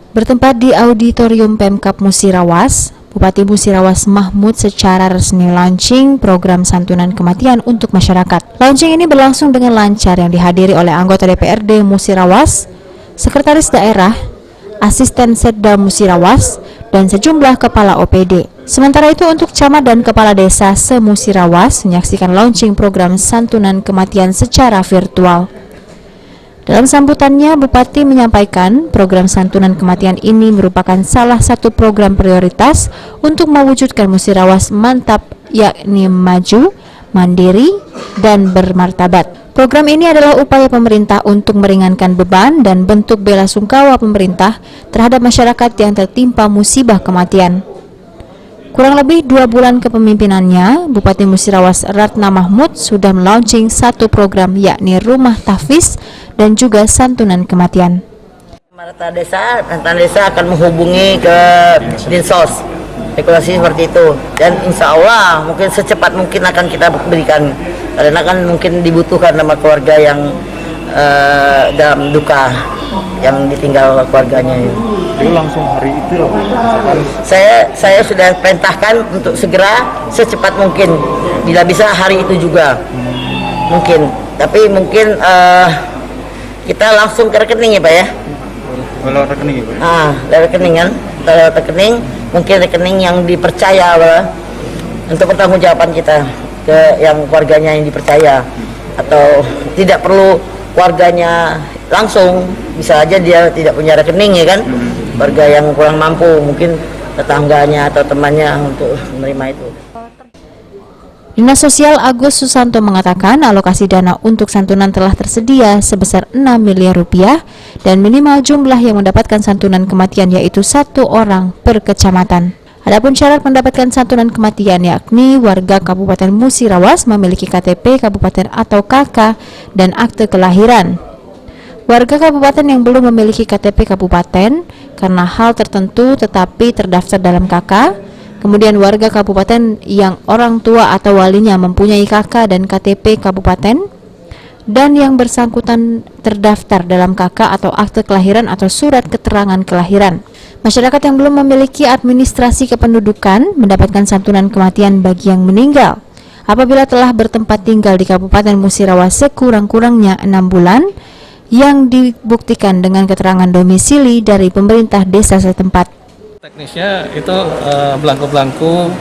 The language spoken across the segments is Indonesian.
Bertempat di Auditorium Pemkab Musirawas, Bupati Musirawas Mahmud secara resmi launching program santunan kematian untuk masyarakat. Launching ini berlangsung dengan lancar yang dihadiri oleh anggota DPRD Musirawas, Sekretaris Daerah, Asisten Setda Musirawas, dan sejumlah kepala OPD. Sementara itu untuk camat dan kepala desa se-Musirawas menyaksikan launching program santunan kematian secara virtual. Dalam sambutannya, Bupati menyampaikan program santunan kematian ini merupakan salah satu program prioritas untuk mewujudkan Musirawas mantap, yakni maju, mandiri, dan bermartabat. Program ini adalah upaya pemerintah untuk meringankan beban dan bentuk bela sungkawa pemerintah terhadap masyarakat yang tertimpa musibah kematian. Kurang lebih 2 bulan kepemimpinannya, Bupati Musirawas Ratna Mahmud sudah melaunching satu program yakni Rumah Tahfiz dan juga santunan kematian. Rata desa akan menghubungi ke Dinsos, spekulasi seperti itu. Dan insya Allah mungkin secepat mungkin akan kita berikan, karena kan mungkin dibutuhkan sama keluarga yang dalam duka, yang ditinggal keluarganya. Jadi langsung hari itu loh. Saya sudah perintahkan untuk segera secepat mungkin, bila bisa hari itu juga mungkin. Tapi mungkin kita langsung ke rekening ya Pak ya. Lewat rekening ya Pak? Lewat rekening kan, lewat rekening, mungkin rekening yang dipercaya Pak, untuk pertanggungjawaban kita ke yang keluarganya yang dipercaya, atau tidak perlu keluarganya langsung, bisa aja dia tidak punya rekening ya kan, keluarga yang kurang mampu, mungkin tetangganya atau temannya untuk menerima itu. Dinas Sosial Agus Susanto mengatakan alokasi dana untuk santunan telah tersedia sebesar 6 miliar rupiah dan minimal jumlah yang mendapatkan santunan kematian yaitu 1 orang per kecamatan. Adapun syarat mendapatkan santunan kematian yakni warga Kabupaten Musirawas memiliki KTP Kabupaten atau KK dan akte kelahiran. Warga kabupaten yang belum memiliki KTP kabupaten karena hal tertentu tetapi terdaftar dalam KK, kemudian warga kabupaten yang orang tua atau walinya mempunyai KK dan KTP kabupaten, dan yang bersangkutan terdaftar dalam KK atau akte kelahiran atau surat keterangan kelahiran. Masyarakat yang belum memiliki administrasi kependudukan mendapatkan santunan kematian bagi yang meninggal apabila telah bertempat tinggal di Kabupaten Musirawas sekurang-kurangnya 6 bulan yang dibuktikan dengan keterangan domisili dari pemerintah desa setempat. Teknisnya itu belangko-belangko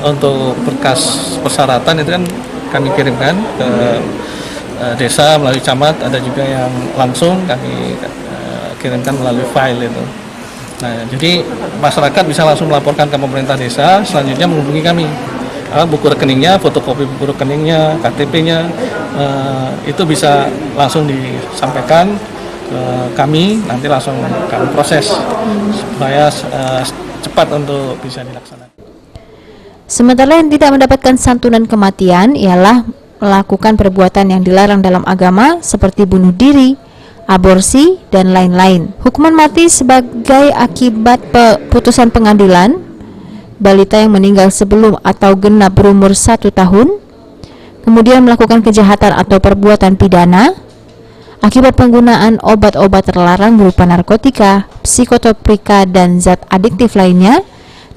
untuk berkas persyaratan itu kan kami kirimkan ke desa melalui camat, ada juga yang langsung kami kirimkan melalui file itu. Nah, jadi masyarakat bisa langsung melaporkan ke pemerintah desa, selanjutnya menghubungi kami. Buku rekeningnya, fotokopi buku rekeningnya, KTP-nya, itu bisa langsung disampaikan ke kami, nanti langsung kami proses supaya cepat untuk bisa dilaksanakan. Sementara yang tidak mendapatkan santunan kematian ialah melakukan perbuatan yang dilarang dalam agama seperti bunuh diri, aborsi, dan lain-lain. Hukuman mati sebagai akibat putusan pengadilan, balita yang meninggal sebelum atau genap berumur 1 tahun, kemudian melakukan kejahatan atau perbuatan pidana, akibat penggunaan obat-obat terlarang berupa narkotika, psikotropika, dan zat adiktif lainnya,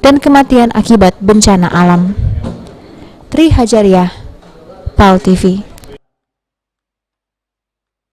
dan kematian akibat bencana alam. Tri Hajariah, PAL TV.